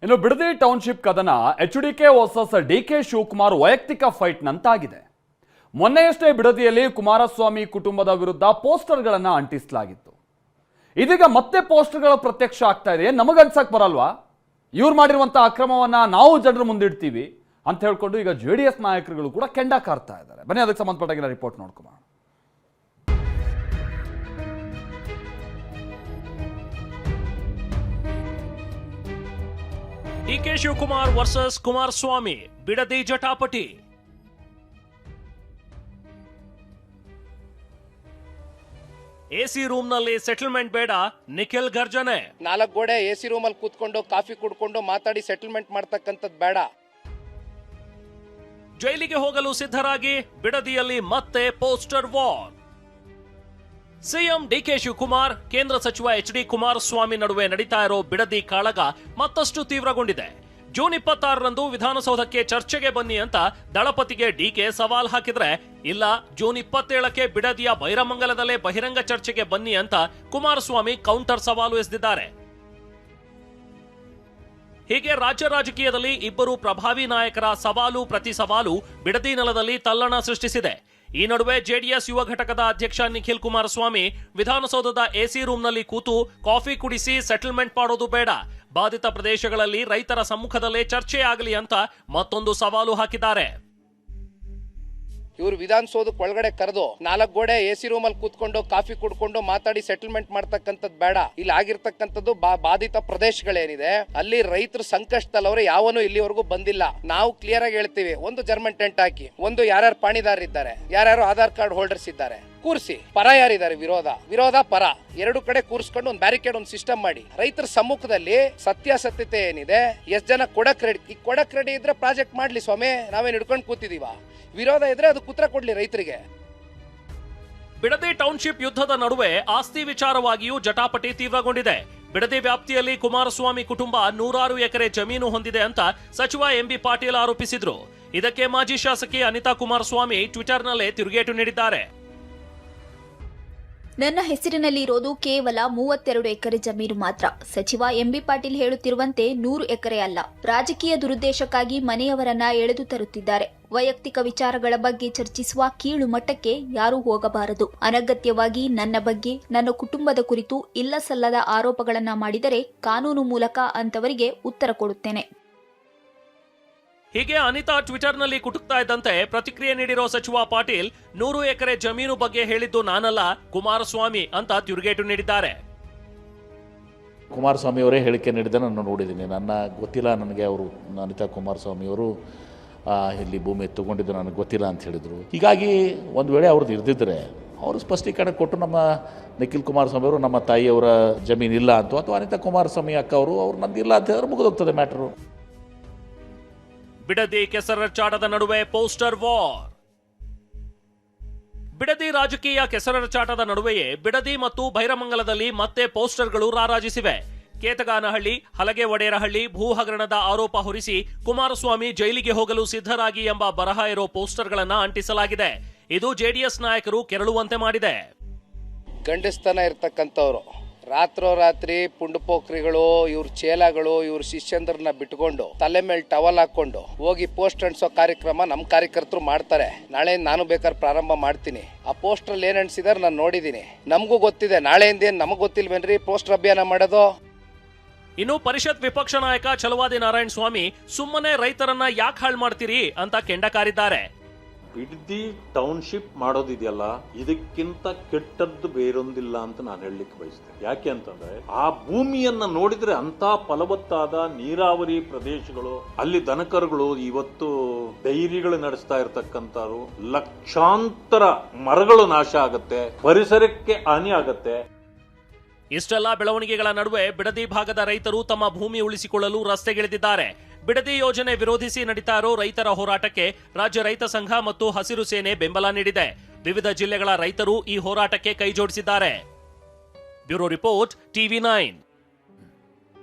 ಇನ್ನು ಬಿಡದಿ ಟೌನ್ಶಿಪ್ ಕದನ HDK versus DK Shivakumar ವೈಯಕ್ತಿಕ ಫೈಟ್ ನಂತಾಗಿದೆ. ಮೊನ್ನೆಯಷ್ಟೇ ಬಿಡದಿಯಲ್ಲಿ ಕುಮಾರಸ್ವಾಮಿ ಕುಟುಂಬದ ವಿರುದ್ಧ ಪೋಸ್ಟರ್ಗಳನ್ನು ಅಂಟಿಸಲಾಗಿತ್ತು. ಇದೀಗ ಮತ್ತೆ ಪೋಸ್ಟರ್ಗಳ ಪ್ರತ್ಯಕ್ಷ ಆಗ್ತಾ ಇದೆ. ನಮಗನ್ಸಕ್ ಬರಲ್ವಾ ಇವ್ರು ಮಾಡಿರುವಂತಹ ಅಕ್ರಮವನ್ನ ನಾವು ಜನರ ಮುಂದಿಡ್ತೀವಿ ಅಂತ ಹೇಳ್ಕೊಂಡು ಈಗ ಜೆಡಿಎಸ್ ನಾಯಕರುಗಳು ಕೂಡ ಕೆಂಡ ಕಾರ್ತಾ ಇದ್ದಾರೆ. ಬನ್ನಿ ಅದಕ್ಕೆ ಸಂಬಂಧಪಟ್ಟ ರಿಪೋರ್ಟ್ ನೋಡ್ಕೊಳ್ಳೋಣ. ಡಿಕೆ ಶಿವಕುಮಾರ್ ವರ್ಸಸ್ ಕುಮಾರಸ್ವಾಮಿ ಬಿಡದಿ ಜಟಾಪಟಿ. ಎಸಿ ರೂಮ್ ನಲ್ಲಿ ಸೆಟಲ್ಮೆಂಟ್ ಬೇಡ, ನಿಖಿಲ್ ಗರ್ಜನೆ. 4 ಗೋಡೆ ಎಸಿ ರೂಮ್ ಅಲ್ಲಿ ಕೂತ್ಕೊಂಡು ಕಾಫಿ ಕುಡ್ಕೊಂಡು ಮಾತಾಡಿ ಸೆಟಲ್ಮೆಂಟ್ ಮಾಡ್ತಕ್ಕಂಥದ್ದು ಬೇಡ. ಜೈಲಿಗೆ ಹೋಗಲು ಸಿದ್ಧರಾಗಿ ಬಿಡದಿಯಲ್ಲಿ ಮತ್ತೆ poster war. CM DK Shivakumar, ಕೇಂದ್ರ ಸಚಿವ ಎಚ್.ಡಿ. ಕುಮಾರಸ್ವಾಮಿ ನಡುವೆ ನಡೀತಾ ಇರೋ ಬಿಡದಿ ಕಾಳಗ ಮತ್ತಷ್ಟು ತೀವ್ರಗೊಂಡಿದೆ. ಜೂನ್ 26ರಂದು ವಿಧಾನಸೌಧಕ್ಕೆ ಚರ್ಚೆಗೆ ಬನ್ನಿ ಅಂತ ದಳಪತಿಗೆ ಡಿಕೆ ಸವಾಲ್ ಹಾಕಿದ್ರೆ, ಇಲ್ಲ ಜೂನ್ 27ಕ್ಕೆ ಬಿಡದಿಯ ಬೈರಮಂಗಲದಲ್ಲೇ ಬಹಿರಂಗ ಚರ್ಚೆಗೆ ಬನ್ನಿ ಅಂತ ಕುಮಾರಸ್ವಾಮಿ ಕೌಂಟರ್ ಸವಾಲು ಎಸೆದಿದ್ದಾರೆ. ಹೀಗೆ ರಾಜ್ಯ ರಾಜಕೀಯದಲ್ಲಿ ಇಬ್ಬರು ಪ್ರಭಾವಿ ನಾಯಕರ ಸವಾಲು ಪ್ರತಿ ಸವಾಲು ಬಿಡದಿ ನೆಲದಲ್ಲಿ ತಲ್ಲಣ ಸೃಷ್ಟಿಸಿದೆ. ಈ ನಡುವೆ ಜೆಡಿಎಸ್ ಯುವ ಘಟಕದ ಅಧ್ಯಕ್ಷ ನಿಖಿಲ್ ಕುಮಾರಸ್ವಾಮಿ ವಿಧಾನಸೌಧದ ಎಸಿ ರೂಮ್ನಲ್ಲಿ ಕೂತು ಕಾಫಿ ಕುಡಿಸಿ ಸೆಟಲ್ಮೆಂಟ್ ಮಾಡೋದು ಬೇಡ, ಬಾಧಿತ ಪ್ರದೇಶಗಳಲ್ಲಿ ರೈತರ ಸಮ್ಮುಖದಲ್ಲೇ ಚರ್ಚೆ ಆಗಲಿ ಅಂತ ಮತ್ತೊಂದು ಸವಾಲು ಹಾಕಿದ್ದಾರೆ. ಇವರು ವಿಧಾನಸೌಧಕ್ಕೆ ಒಳಗಡೆ ಕರೆದು 4 ಗೋಡೆ ಎಸಿ ರೂಮ್ ಅಲ್ಲಿ ಕೂತ್ಕೊಂಡು ಕಾಫಿ ಕುಡ್ಕೊಂಡು ಮಾತಾಡಿ ಸೆಟಲ್ಮೆಂಟ್ ಮಾಡ್ತಕ್ಕಂಥದ್ದು ಬೇಡ. ಇಲ್ಲಿ ಆಗಿರ್ತಕ್ಕಂಥದ್ದು ಬಾಧಿತ ಪ್ರದೇಶಗಳೇನಿದೆ ಅಲ್ಲಿ ರೈತರು ಸಂಕಷ್ಟದಲ್ಲವ್ರೆ ಯಾವನು ಇಲ್ಲಿವರೆಗೂ ಬಂದಿಲ್ಲ. ನಾವು ಕ್ಲಿಯರ್ ಆಗಿ ಹೇಳ್ತೀವಿ, ಒಂದು ಜರ್ಮನ್ ಟೆಂಟ್ ಹಾಕಿ, ಒಂದು ಯಾರ್ಯಾರು ಪಾಣಿದಾರರಿದ್ದಾರೆ, ಯಾರ್ಯಾರು ಆಧಾರ್ ಕಾರ್ಡ್ ಹೋಲ್ಡರ್ಸ್ ಇದ್ದಾರೆ ಕೂರಿಸಿ, ಪರ ಯಾರಿದ್ದಾರೆ ವಿರೋಧ ಪರ ಎರಡು ಕಡೆ ಕೂರಿಸ್ಕೊಂಡು ಒಂದು ಬ್ಯಾರಿಕೇಡ್ ಒಂದು ಸಿಸ್ಟಮ್ ಮಾಡಿ ರೈತರ ಸಮ್ಮುಖದಲ್ಲಿ ಸತ್ಯಾಸತ್ಯತೆ ಏನಿದೆ, ಎಷ್ಟು ಜನ ಕೊಡಕ್ ರೆಡಿ, ಈ ಕೊಡಕ್ ರೆಡಿ ಇದ್ರೆ ಪ್ರಾಜೆಕ್ಟ್ ಮಾಡ್ಲಿ ಸ್ವಾಮಿ, ನಾವೇನ್ ಹಿಡ್ಕೊಂಡು ಕೂತಿದೀವ. ವಿರೋಧ ಇದ್ರೆ ಅದು ಉತ್ತರ ಕೊಡ್ಲಿ ರೈತರಿಗೆ. ಬಿಡದಿ ಟೌನ್ಶಿಪ್ ಯುದ್ಧದ ನಡುವೆ ಆಸ್ತಿ ವಿಚಾರವಾಗಿಯೂ ಜಟಾಪಟಿ ತೀವ್ರಗೊಂಡಿದೆ. ಬಿಡದಿ ವ್ಯಾಪ್ತಿಯಲ್ಲಿ ಕುಮಾರಸ್ವಾಮಿ ಕುಟುಂಬ 100 ಎಕರೆ ಜಮೀನು ಹೊಂದಿದೆ ಅಂತ ಸಚಿವ ಎಂಬಿ ಪಾಟೀಲ್ ಆರೋಪಿಸಿದ್ರು. ಇದಕ್ಕೆ ಮಾಜಿ ಶಾಸಕಿ ಅನಿತಾ ಕುಮಾರಸ್ವಾಮಿ ಟ್ವಿಟರ್ನಲ್ಲೇ ತಿರುಗೇಟು ನೀಡಿದ್ದಾರೆ. ನನ್ನ ಹೆಸರಿನಲ್ಲಿ ಇರೋದು ಕೇವಲ 32 ಎಕರೆ ಜಮೀನು ಮಾತ್ರ. ಸಚಿವ ಎಂಬಿ ಪಾಟೀಲ್ ಹೇಳುತ್ತಿರುವಂತೆ 100 ಎಕರೆ ಅಲ್ಲ. ರಾಜಕೀಯ ದುರುದ್ದೇಶಕ್ಕಾಗಿ ಮನೆಯವರನ್ನ ಎಳೆದು ತರುತ್ತಿದ್ದಾರೆ. ವೈಯಕ್ತಿಕ ವಿಚಾರಗಳ ಬಗ್ಗೆ ಚರ್ಚಿಸುವ ಕೀಳು ಮಟ್ಟಕ್ಕೆ ಯಾರೂ ಹೋಗಬಾರದು. ಅನಗತ್ಯವಾಗಿ ನನ್ನ ಬಗ್ಗೆ, ನನ್ನ ಕುಟುಂಬದ ಕುರಿತು ಇಲ್ಲಸಲ್ಲದ ಆರೋಪಗಳನ್ನ ಮಾಡಿದರೆ ಕಾನೂನು ಮೂಲಕ ಅಂತವರಿಗೆ ಉತ್ತರ ಕೊಡುತ್ತೇನೆ. ಹೀಗೆ ಅನಿತಾ ಟ್ವಿಟರ್ನಲ್ಲಿ ಕುಟುಕ್ತಾ ಇದ್ದಂತೆ ಪ್ರತಿಕ್ರಿಯೆ ನೀಡಿರೋ ಸಚಿವ ಪಾಟೀಲ್, 100 ಎಕರೆ ಜಮೀನು ಬಗ್ಗೆ ಹೇಳಿದ್ದು ನಾನಲ್ಲ, ಕುಮಾರಸ್ವಾಮಿ ಅಂತ ತಿರುಗೇಟು ನೀಡಿದ್ದಾರೆ. ಕುಮಾರಸ್ವಾಮಿ ಅವರೇ ಹೇಳಿಕೆ ನೀಡಿದ ನಾನು ನೋಡಿದ್ದೀನಿ. ನನ್ನ ಗೊತ್ತಿಲ್ಲ, ನನಗೆ ಅವರು ಅನಿತಾ ಕುಮಾರಸ್ವಾಮಿ ಅವರು ಇಲ್ಲಿ ಭೂಮಿ ತಗೊಂಡಿದ್ದು ನನಗೆ ಗೊತ್ತಿಲ್ಲ ಅಂತ ಹೇಳಿದರು. ಹೀಗಾಗಿ ಒಂದು ವೇಳೆ ಅವ್ರದ್ದು ಇರ್ದಿದ್ರೆ ಅವರು ಸ್ಪಷ್ಟೀಕರಣ ಕೊಟ್ಟು ನಮ್ಮ ನಿಖಿಲ್ ಕುಮಾರಸ್ವಾಮಿ ಅವರು ನಮ್ಮ ತಾಯಿಯವರ ಜಮೀನಿಲ್ಲ ಅಂತೋ ಅಥವಾ ಅನಿತಾ ಕುಮಾರಸ್ವಾಮಿ ಅಕ್ಕ ಅವರು ನಂದಿಲ್ಲ ಅಂತ ಹೇಳಿದ್ರೆ ಮುಗಿದೋಗ್ತದೆ ಮ್ಯಾಟರು. ಬಿಡದಿ ಕೆಸರಚಾಟದ ನಡುವೆ ಪೋಸ್ಟರ್ ವಾರ್. ಬಿಡದಿ ರಾಜಕೀಯ ಕೆಸರಚಾಟದ ನಡುವೆಯೇ ಬಿಡದಿ ಮತ್ತು ಬೈರಮಂಗಲದಲ್ಲಿ ಮತ್ತೆ ಪೋಸ್ಟರ್ಗಳು ರಾರಾಜಿಸಿವೆ. ಕೇತಗಾನಹಳ್ಳಿ, ಹಲಗೆ ಒಡೇರಹಳ್ಳಿ ಭೂ ಹಗರಣದ ಆರೋಪ ಹೊರಿಸಿ ಕುಮಾರಸ್ವಾಮಿ ಜೈಲಿಗೆ ಹೋಗಲು ಸಿದ್ಧರಾಗಿ ಎಂಬ ಬರಹ ಇರೋ ಪೋಸ್ಟರ್ಗಳನ್ನ ಅಂಟಿಸಲಾಗಿದೆ. ಇದು ಜೆಡಿಎಸ್ ನಾಯಕರು ಕೆರಳುವಂತೆ ಮಾಡಿದೆ. ಗಂಡಸ್ತನ ಇರ್ತಕ್ಕಂಥವ್ರು ರಾತ್ರೋರಾತ್ರಿ ಪುಂಡುಪೋಖ್ರಿಗಳು, ಇವ್ರ ಚೇಲಾಗಳು, ಇವ್ರ ಶಿಷ್ಯಂದ್ರನ್ನ ಬಿಟ್ಕೊಂಡು ತಲೆ ಮೇಲೆ ಟವಲ್ ಹಾಕೊಂಡು ಹೋಗಿ ಪೋಸ್ಟ್ ಅಂಟಿಸೋ ಕಾರ್ಯಕ್ರಮ ನಮ್ಮ ಕಾರ್ಯಕರ್ತರು ಮಾಡ್ತಾರೆ. ನಾಳೆ ನಾನು ಬೇಕಾದ್ರೆ ಪ್ರಾರಂಭ ಮಾಡ್ತೀನಿ. ಆ ಪೋಸ್ಟರ್ ಏನ್ ಅಂಟಿಸಿದಾರೆ ನಾನು ನೋಡಿದ್ದೀನಿ. ನಮಗೂ ಗೊತ್ತಿದೆ, ನಾಳೆಯಿಂದ ಏನ್ ನಮಗ್ ಗೊತ್ತಿಲ್ವೇನ್ರಿ ಪೋಸ್ಟರ್ ಅಭಿಯಾನ ಮಾಡೋದು. ಇನ್ನು ಪರಿಷತ್ ವಿಪಕ್ಷ ನಾಯಕ ಛಲವಾದಿ ನಾರಾಯಣ ಸ್ವಾಮಿ ಸುಮ್ಮನೆ ರೈತರನ್ನ ಯಾಕೆ ಹಾಳು ಮಾಡ್ತೀರಿ ಅಂತ ಕೆಂಡಕಾರಿದ್ದಾರೆ. ಬಿಡದಿ ಟೌನ್ಶಿಪ್ ಮಾಡೋದಿದೆಯಲ್ಲ, ಇದಕ್ಕಿಂತ ಕೆಟ್ಟದ್ದು ಬೇರೊಂದಿಲ್ಲ ಅಂತ ನಾನು ಹೇಳಲಿಕ್ಕೆ ಬಯಸ್ತೇನೆ. ಯಾಕೆ ಅಂತಂದ್ರೆ ಆ ಭೂಮಿಯನ್ನ ನೋಡಿದ್ರೆ ಅಂತ ಫಲವತ್ತಾದ ನೀರಾವರಿ ಪ್ರದೇಶಗಳು, ಅಲ್ಲಿ ದನಕರುಗಳು ಇವತ್ತು ಡೈರಿಗಳು ನಡೆಸ್ತಾ ಇರತಕ್ಕಂಥವ್ರು, ಲಕ್ಷಾಂತರ ಮರಗಳು ನಾಶ ಆಗತ್ತೆ, ಪರಿಸರಕ್ಕೆ ಹಾನಿ ಆಗತ್ತೆ. ಇಷ್ಟೆಲ್ಲ ಬೆಳವಣಿಗೆಗಳ ನಡುವೆ ಬಿಡದಿ ಭಾಗದ ರೈತರು ತಮ್ಮ ಭೂಮಿ ಉಳಿಸಿಕೊಳ್ಳಲು ರಸ್ತೆಗಿಳಿದಿದ್ದಾರೆ. ಬಿಡದಿ ಯೋಜನೆ ವಿರೋಧಿಸಿ ನಡೀತಾ ಇರೋ ರೈತರ ಹೋರಾಟಕ್ಕೆ ರಾಜ್ಯ ರೈತ ಸಂಘ ಮತ್ತು ಹಸಿರು ಸೇನೆ ಬೆಂಬಲ ನೀಡಿದೆ. ವಿವಿಧ ಜಿಲ್ಲೆಗಳ ರೈತರು ಈ ಹೋರಾಟಕ್ಕೆ ಕೈ ಜೋಡಿಸಿದ್ದಾರೆ. Bureau report, TV9.